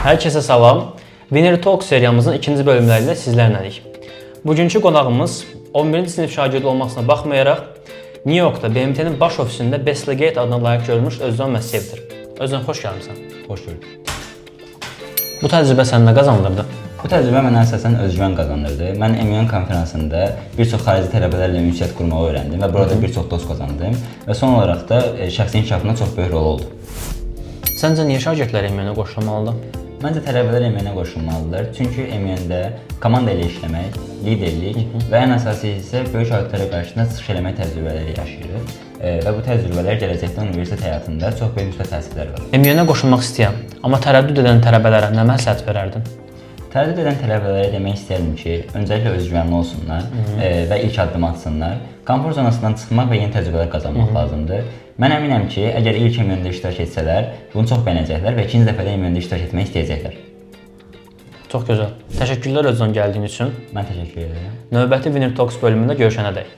Hər kəsə salam. Winner Talk seriyamızın ikinci bölümləri ilə sizlərləyik. Bugünkü qonağımız 11-ci sinif şagirdi olmasına baxmayaraq New Yorkda BMT-nin baş ofisində Bestlegate adına layiq görülmüş Özcan Məsiyevdir. Özcan, xoş gəlmisən. Xoş gördük. Bu təcrübə sənə nə qazandırdı? Bu təcrübə mənə əsasən özgüvən qazandırdı. Mən MUN konferansında bir çox xarici tələbələrlə ünsiyyət qurmağı öyrəndim və burada bir çox dost qazandım və son olaraq da şəxsi inkişafına çox böyük rol oldu. Səncə niyə şagirdlər MUN-ə qoşulmalıdır? Məncə tələbələr MUN-ə qoşulmalıdır. Çünki MUN-də komanda ilə işləmək, liderlik və ən əsası isə böyük auditlərə qarşısında çıxış eləmək təcrübələri yaşayırıq. Və bu təcrübələr gələcəkdə universitet həyatında çox böyük müsbət təsirlər var. MUN-ə qoşulmaq istəyən, amma tərəddüd edən tələbələrə nə məsləhət verərdin? Tərəddüd edən tələbələrə demək istəyirəm ki, öncəliklə özgüvənli olsunlar və ilk addım atsınlar. Komfort zonasından çıxmaq və yeni təcrübələr qazanmaq lazımdır. Mən əminəm ki, əgər ilk MUN-də iştirak etsələr, bunu çox bəyənəcəklər və ikinci dəfə də MUN-də iştirak etmək istəyəcəklər. Çox gözəl. Təşəkkürlər Özcan gəldiyin üçün. Mən təşəkkür edirəm. Növbəti Winner Talks bölümündə görüşənədək.